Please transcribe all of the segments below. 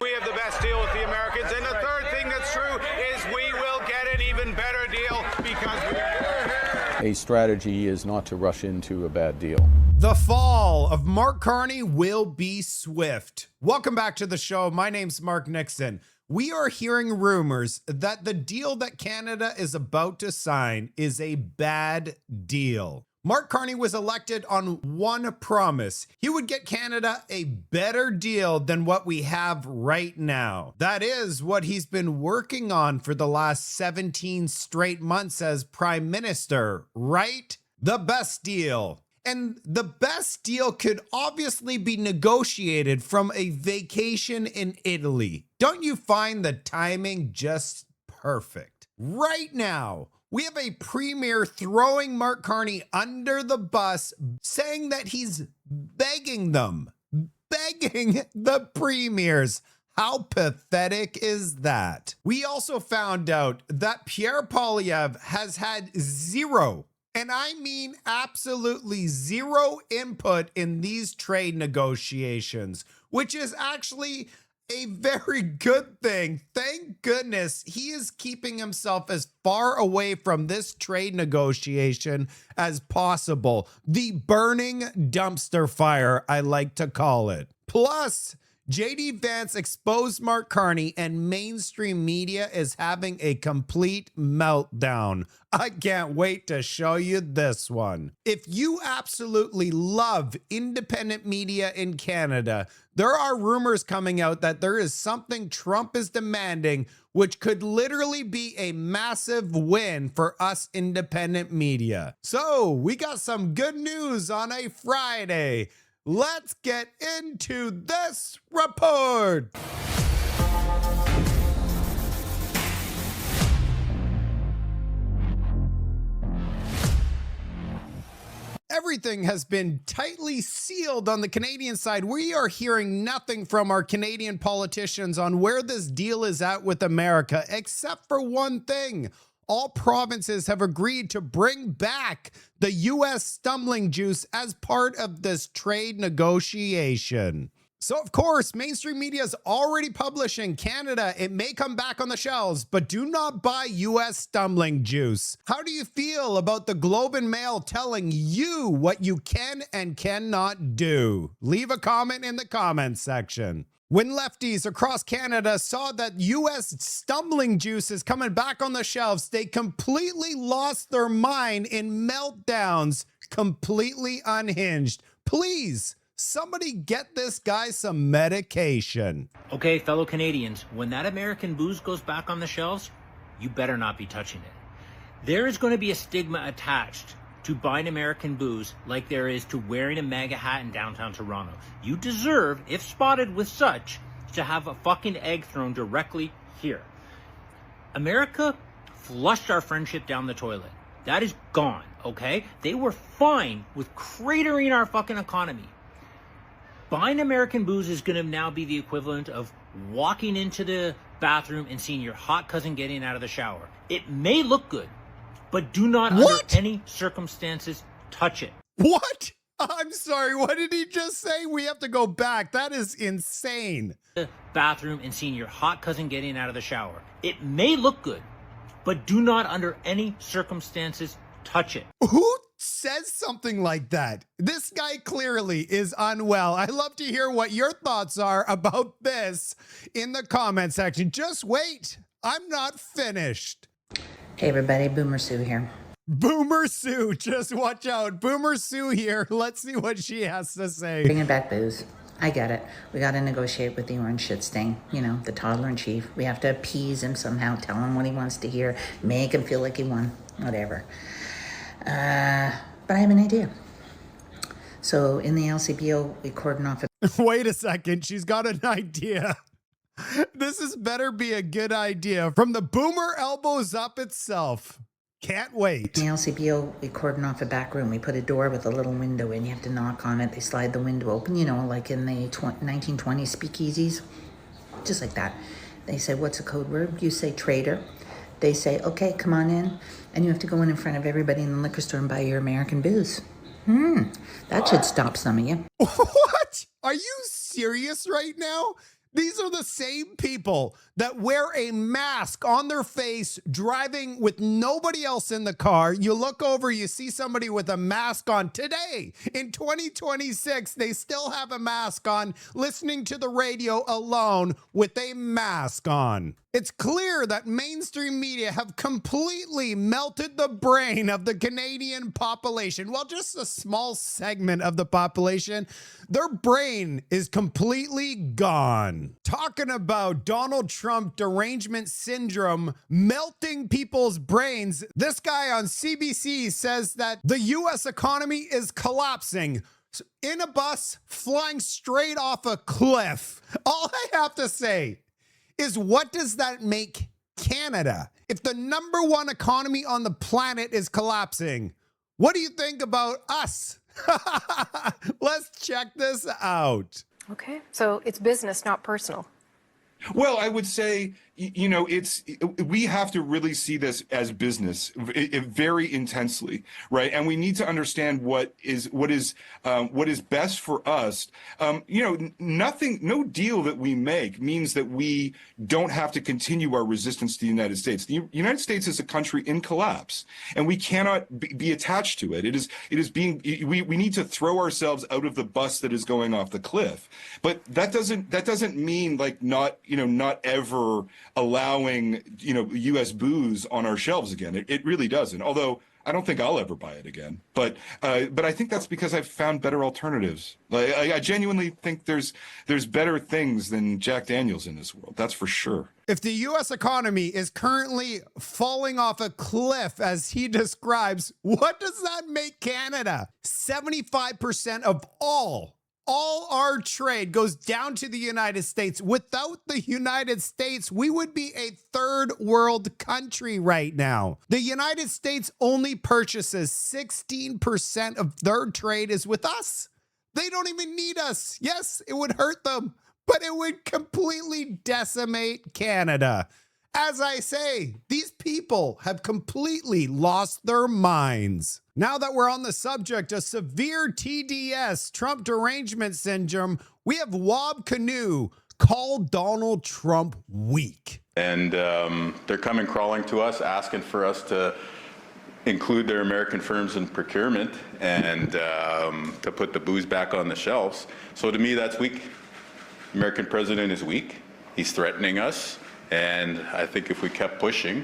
We have the best deal with the Americans. And the third thing that's true is we will get an even better deal because A strategy is not to rush into a bad deal. The fall of Mark Carney will be swift. Welcome back to the show. My name's Mark Nixon. We are hearing rumors that the deal that Canada is about to sign is a bad deal. Mark Carney was elected on one promise. He would get Canada a better deal than what we have right now. That is what he's been working on for the last 17 straight months as Prime Minister, right? The best deal. And the best deal could obviously be negotiated from a vacation in Italy. Don't you find the timing just perfect? Right now, we have a premier throwing Mark Carney under the bus, saying that he's begging the premiers. How pathetic is that? We also found out that Pierre Poilievre has had zero, and I mean absolutely zero input in these trade negotiations, which is actually a very good thing. Thank goodness he is keeping himself as far away from this trade negotiation as possible. The burning dumpster fire, I like to call it. Plus, JD Vance exposed Mark Carney and mainstream media is having a complete meltdown. I can't wait to show you this one. If you absolutely love independent media in Canada, there are rumors coming out that there is something Trump is demanding, which could literally be a massive win for us independent media. So we got some good news on a Friday. Let's get into this report. Everything has been tightly sealed on the Canadian side. We are hearing nothing from our Canadian politicians on where this deal is at with America, except for one thing. All provinces have agreed to bring back the U.S. stumbling juice as part of this trade negotiation. So, of course, mainstream media is already publishing Canada. It may come back on the shelves, but do not buy U.S. stumbling juice. How do you feel about the Globe and Mail telling you what you can and cannot do? Leave a comment in the comments section. When lefties across Canada saw that U.S. stumbling juice is coming back on the shelves, they completely lost their mind in meltdowns, completely unhinged. Please, somebody get this guy some medication. Okay, fellow Canadians, when that American booze goes back on the shelves, you better not be touching it. There is going to be a stigma attached to buying American booze like there is to wearing a MAGA hat in downtown Toronto. You deserve, if spotted with such, to have a fucking egg thrown directly here. America flushed our friendship down the toilet. That is gone, okay? They were fine with cratering our fucking economy. Buying American booze is going to now be the equivalent of walking into the bathroom and seeing your hot cousin getting out of the shower. It may look good, but do not under any circumstances touch it. What? I'm sorry, what did he just say? We have to go back. That is insane. The bathroom and seeing your hot cousin getting out of the shower. It may look good, but do not under any circumstances touch it. Who says something like that? This guy clearly is unwell. I love to hear what your thoughts are about this in the comment section. Just wait. I'm not finished. Hey everybody, Boomer Sue here. Boomer Sue, just watch out. Boomer Sue here. Let's see what she has to say. Bringing back booze. I get it. We got to negotiate with the orange shit stain. You know, the toddler in chief. We have to appease him somehow, tell him what he wants to hear, make him feel like he won, whatever. But I have an idea. So in the LCBO, we cordon off Wait a second. She's got an idea. This is better be a good idea from the Boomer Elbows Up itself. Can't wait. In the LCBO, we cordon off a back room. We put a door with a little window in. You have to knock on it. They slide the window open, you know, like in the 1920s speakeasies. Just like that. They say, what's a code word? You say trader. They say, okay, come on in. And you have to go in front of everybody in the liquor store and buy your American booze. That should stop some of you. What? Are you serious right now? These are the same people that wear a mask on their face driving with nobody else in the car. You look over, you see somebody with a mask on today. In 2026, they still have a mask on, listening to the radio alone with a mask on. It's clear that mainstream media have completely melted the brain of the Canadian population. Well, just a small segment of the population. Their brain is completely gone. Talking about Donald Trump derangement syndrome melting people's brains, this guy on CBC says that the U.S. economy is collapsing in a bus flying straight off a cliff. All I have to say is, what does that make Canada? If the number one economy on the planet is collapsing, what do you think about us? Let's check this out. Okay, so it's business, not personal. Well, I would say, we have to really see this as business very intensely, right? And we need to understand what is best for us. No deal that we make means that we don't have to continue our resistance to the United States. The United States is a country in collapse, and we cannot be attached to it. We need to throw ourselves out of the bus that is going off the cliff. But that doesn't mean like not ever allowing, U.S. booze on our shelves again. It really doesn't. Although I don't think I'll ever buy it again. But I think that's because I've found better alternatives. I genuinely think there's better things than Jack Daniels in this world. That's for sure. If the U.S. economy is currently falling off a cliff, as he describes, what does that make Canada? 75% of all our trade goes down to the United States. Without the United States, we would be a third world country right now. The United States only purchases 16% of their trade is with us. They don't even need us. Yes, it would hurt them, but it would completely decimate Canada. As I say, these people have completely lost their minds. Now that we're on the subject of severe TDS, Trump derangement syndrome, we have Wob Canoe call Donald Trump weak. And they're coming crawling to us, asking for us to include their American firms in procurement and to put the booze back on the shelves. So to me, that's weak. The American president is weak. He's threatening us. And I think if we kept pushing,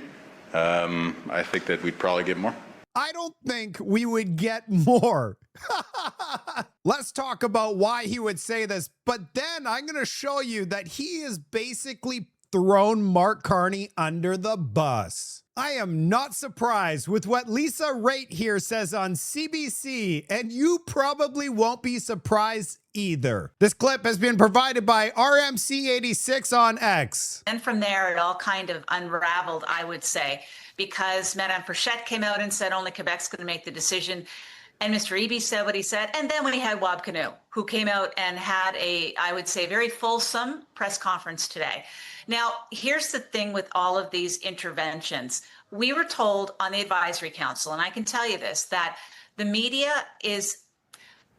I think that we'd probably get more. I don't think we would get more. Let's talk about why he would say this. But then I'm going to show you that he is basically thrown Mark Carney under the bus. I am not surprised with what Lisa Raitt here says on CBC, and you probably won't be surprised either. This clip has been provided by RMC86 on X. And from there, it all kind of unraveled, I would say, because Madame Frechette came out and said only Quebec's going to make the decision. And Mr. Eby said what he said. And then we had Wob Canoe, who came out and had I would say, very fulsome press conference today. Now, here's the thing with all of these interventions. We were told on the advisory council, and I can tell you this, that the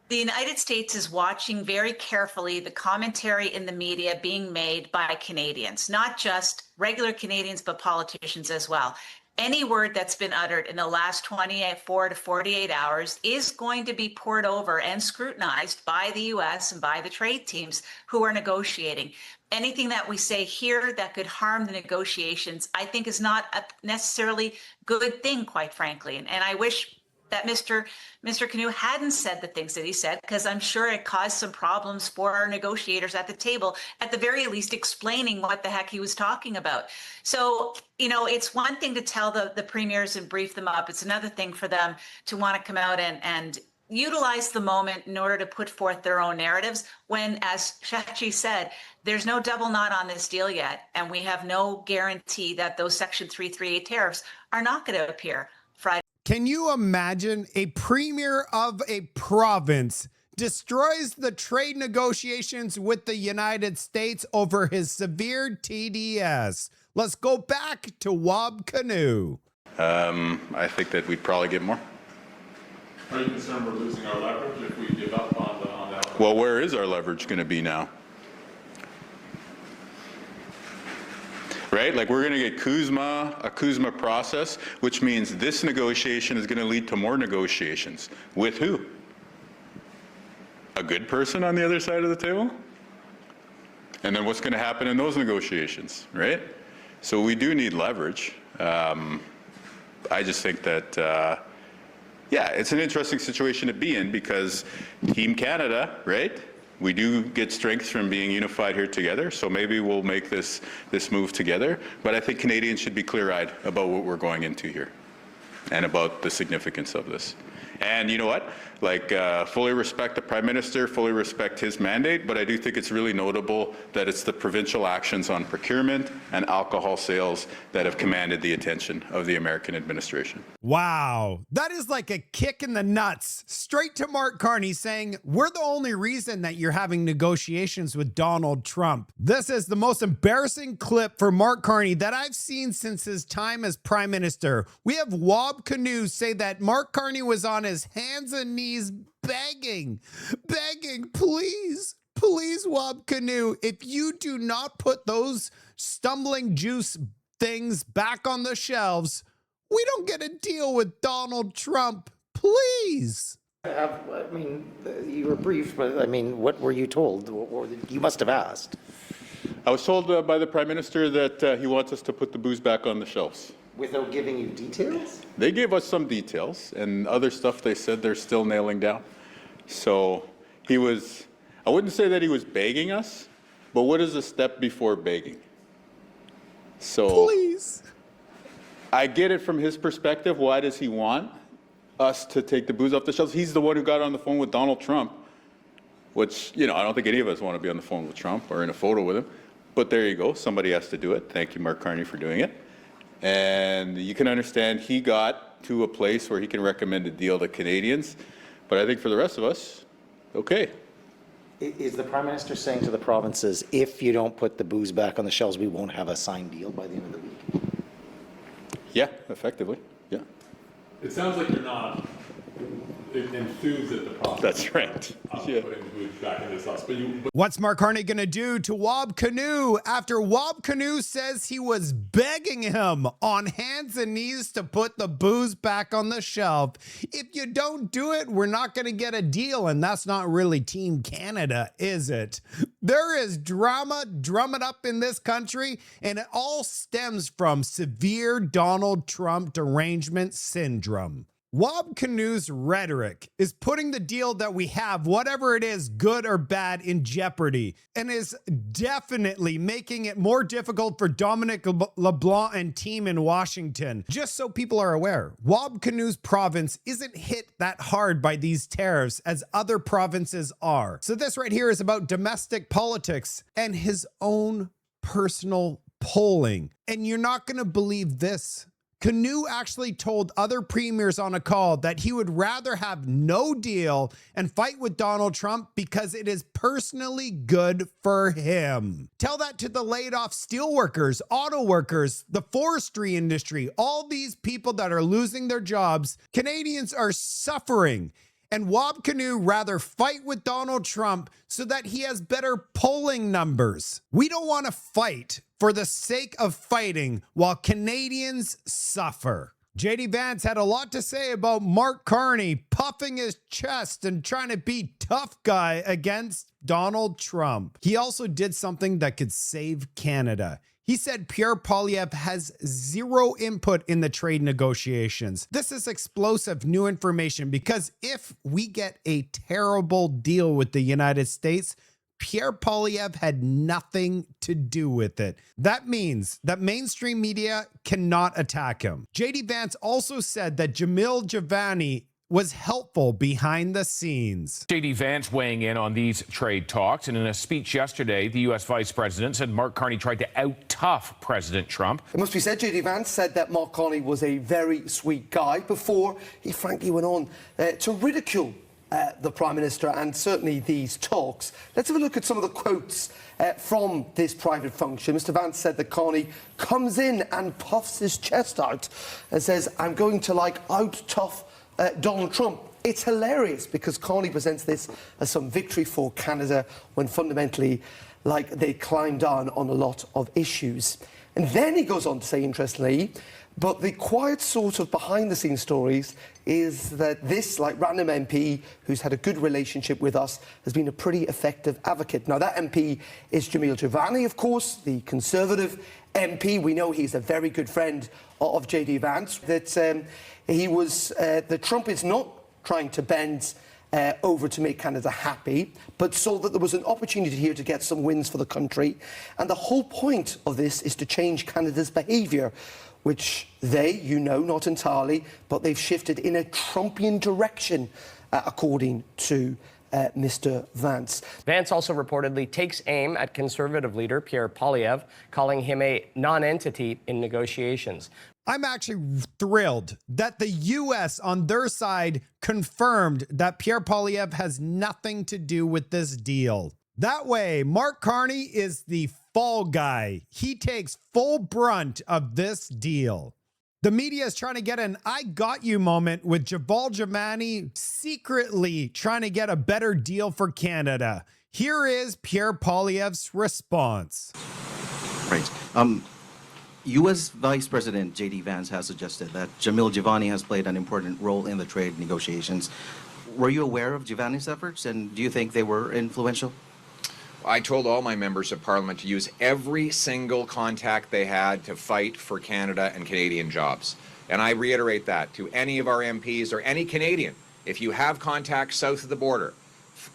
United States is watching very carefully the commentary in the media being made by Canadians, not just regular Canadians, but politicians as well. Any word that's been uttered in the last 24 to 48 hours is going to be poured over and scrutinized by the U.S. and by the trade teams who are negotiating. Anything that we say here that could harm the negotiations, I think, is not a necessarily good thing, quite frankly. And I wish that Mr. Canoe hadn't said the things that he said, because I'm sure it caused some problems for our negotiators at the table, at the very least explaining what the heck he was talking about. So, it's one thing to tell the premiers and brief them up. It's another thing for them to want to come out and utilize the moment in order to put forth their own narratives when, as Shachi said, there's no double knot on this deal yet, and we have no guarantee that those Section 338 tariffs are not going to appear Friday. Can you imagine a premier of a province destroys the trade negotiations with the United States over his severe TDS? Let's go back to Wob Canoe. I think that we'd probably get more. Are you concerned we're losing our leverage if we give up on that? Well, where is our leverage going to be now? right? Like we're going to get a Kuzma process, which means this negotiation is going to lead to more negotiations. With who? A good person on the other side of the table? And then what's going to happen in those negotiations, right? So we do need leverage. I just think that, yeah, it's an interesting situation to be in because Team Canada, right? We do get strength from being unified here together, so maybe we'll make this move together. But I think Canadians should be clear-eyed about what we're going into here and about the significance of this. And you know what? Like, fully respect the Prime Minister, fully respect his mandate, but I do think it's really notable that it's the provincial actions on procurement and alcohol sales that have commanded the attention of the American administration. Wow. That is like a kick in the nuts straight to Mark Carney saying, we're the only reason that you're having negotiations with Donald Trump. This is the most embarrassing clip for Mark Carney that I've seen since his time as Prime Minister. We have Wob Canoe say that Mark Carney was on his hands and knees begging, please, Wob Canoe, if you do not put those stumbling juice things back on the shelves, we don't get a deal with Donald Trump, please. I mean, you were briefed, but I mean, what were you told? You must have asked. I was told by the Prime Minister that he wants us to put the booze back on the shelves. Without giving you details? They gave us some details, and other stuff they said they're still nailing down. So he was, I wouldn't say that he was begging us, but what is a step before begging? So please. I get it from his perspective. Why does he want us to take the booze off the shelves? He's the one who got on the phone with Donald Trump, which, you know, I don't think any of us want to be on the phone with Trump or in a photo with him. But there you go. Somebody has to do it. Thank you, Mark Carney, for doing it. And you can understand he got to a place where he can recommend a deal to Canadians. But I think for the rest of us, okay. Is the Prime Minister saying to the provinces, if you don't put the booze back on the shelves, we won't have a signed deal by the end of the week? Yeah, effectively. Yeah. It sounds like you're not enthused at the process. That's right. Yeah. Putting the booze back in the sauce. What's Mark Carney going to do to Wob Canoe after Wob Canoe says he was begging him on hands and knees to put the booze back on the shelf? If you don't do it, we're not going to get a deal. And that's not really Team Canada, is it? There is drama drumming up in this country, and it all stems from severe Donald Trump derangement syndrome. Wob Canoe's rhetoric is putting the deal that we have, whatever it is, good or bad, in jeopardy, and is definitely making it more difficult for Dominic LeBlanc and team in Washington. Just so people are aware, Wob Canoe's province isn't hit that hard by these tariffs as other provinces are. So this right here is about domestic politics and his own personal polling. And you're not going to believe this. Canoe actually told other premiers on a call that he would rather have no deal and fight with Donald Trump because it is personally good for him. Tell that to the laid off steelworkers, auto workers, the forestry industry, all these people that are losing their jobs. Canadians are suffering. And Wob Canoe rather fight with Donald Trump so that he has better polling numbers. We don't want to fight for the sake of fighting while Canadians suffer. JD Vance had a lot to say about Mark Carney puffing his chest and trying to be tough guy against Donald Trump. He also did something that could save Canada. He said Pierre Poilievre has zero input in the trade negotiations. This is explosive new information because if we get a terrible deal with the United States, Pierre Poilievre had nothing to do with it. That means that mainstream media cannot attack him. JD Vance also said that Jamil Javani was helpful behind the scenes. JD Vance weighing in on these trade talks. And in a speech yesterday, the U.S. Vice President said Mark Carney tried to out-tough President Trump. It must be said, JD Vance said that Mark Carney was a very sweet guy before he frankly went on to ridicule the Prime Minister and certainly these talks. Let's have a look at some of the quotes from this private function. Mr. Vance said that Carney comes in and puffs his chest out and says, I'm going to out-tough Donald Trump. It's hilarious because Carney presents this as some victory for Canada when fundamentally, they climb down on a lot of issues. And then he goes on to say, interestingly, but the quiet sort of behind-the-scenes stories is that this, like, random MP who's had a good relationship with us has been a pretty effective advocate. Now, that MP is Jamil Jivani, of course, the Conservative MP. We know he's a very good friend of J.D. Vance. That that Trump is not trying to bend over to make Canada happy, but saw that there was an opportunity here to get some wins for the country. And the whole point of this is to change Canada's behaviour, which they, not entirely, but they've shifted in a Trumpian direction, according to Mr. Vance. Vance also reportedly takes aim at Conservative leader Pierre Poilievre, calling him a non-entity in negotiations. I'm actually thrilled that the U.S. on their side confirmed that Pierre Poilievre has nothing to do with this deal. That way, Mark Carney is the fall guy. He takes full brunt of this deal. The media is trying to get an I got you moment with Javal Jivani secretly trying to get a better deal for Canada. Here is Pierre Poilievre's response. Right. U.S. Vice President J.D. Vance has suggested that Jamil Jivani has played an important role in the trade negotiations. Were you aware of Jivani's efforts, and do you think they were influential? I told all my members of Parliament to use every single contact they had to fight for Canada and Canadian jobs. And I reiterate that to any of our MPs or any Canadian. If you have contacts south of the border,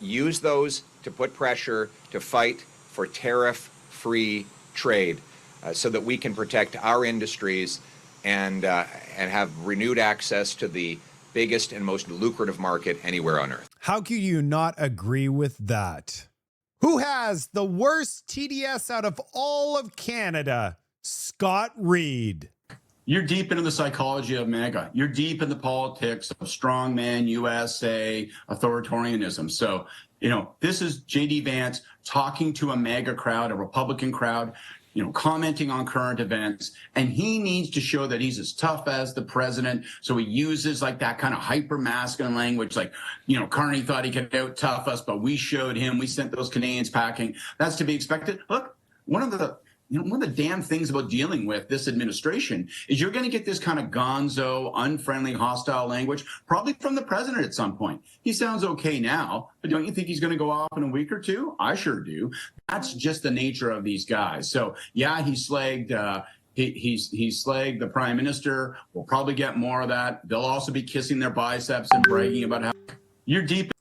use those to put pressure to fight for tariff-free trade so that we can protect our industries and have renewed access to the biggest and most lucrative market anywhere on earth. How can you not agree with that? Who has the worst TDS out of all of Canada? Scott Reed. You're deep into the psychology of MAGA. You're deep in the politics of strongman USA authoritarianism. So, this is J.D. Vance talking to a MAGA crowd, a Republican crowd, commenting on current events, and he needs to show that he's as tough as the president. So he uses like that kind of hyper masculine language, like, Carney thought he could out tough us, but we showed him, we sent those Canadians packing. That's to be expected. Look, one of the damn things about dealing with this administration is you're going to get this kind of gonzo, unfriendly, hostile language, probably from the president at some point. He sounds okay now, but don't you think he's going to go off in a week or two? I sure do. That's just the nature of these guys. So, yeah, he slagged he slagged the prime minister. We'll probably get more of that. They'll also be kissing their biceps and bragging about how you're deep.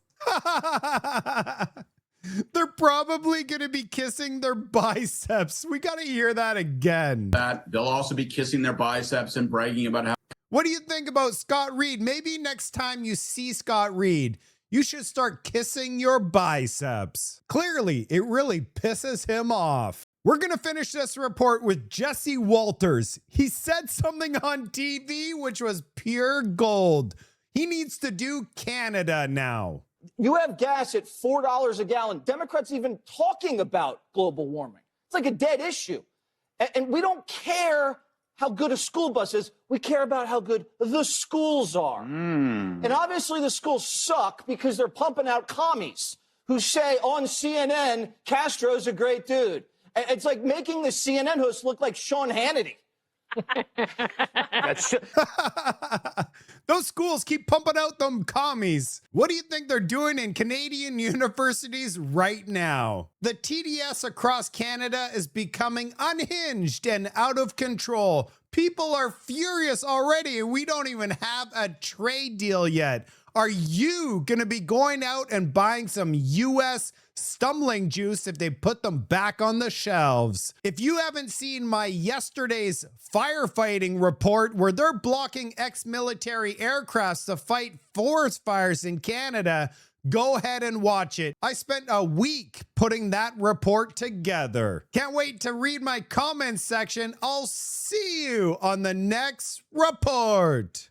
They're probably going to be kissing their biceps. We got to hear that again. They'll also be kissing their biceps and bragging about how. What do you think about Scott Reed? Maybe next time you see Scott Reed, you should start kissing your biceps. Clearly, it really pisses him off. We're going to finish this report with Jesse Walters. He said something on TV which was pure gold. He needs to do Canada now. You have gas at $4 a gallon. Democrats even talking about global warming. It's like a dead issue. And we don't care how good a school bus is. We care about how good the schools are. And obviously the schools suck because they're pumping out commies who say on CNN, Castro's a great dude. And it's like making the CNN host look like Sean Hannity. Those schools keep pumping out them commies. What do you think they're doing in Canadian universities right now? The TDS across Canada is becoming unhinged and out of control. People are furious already. We don't even have a trade deal yet. Are you going to be going out and buying some U.S. stumbling juice if they put them back on the shelves? If you haven't seen my yesterday's firefighting report where they're blocking ex-military aircrafts to fight forest fires in Canada, go ahead and watch it. I spent a week putting that report together. Can't wait to read my comments section. I'll see you on the next report.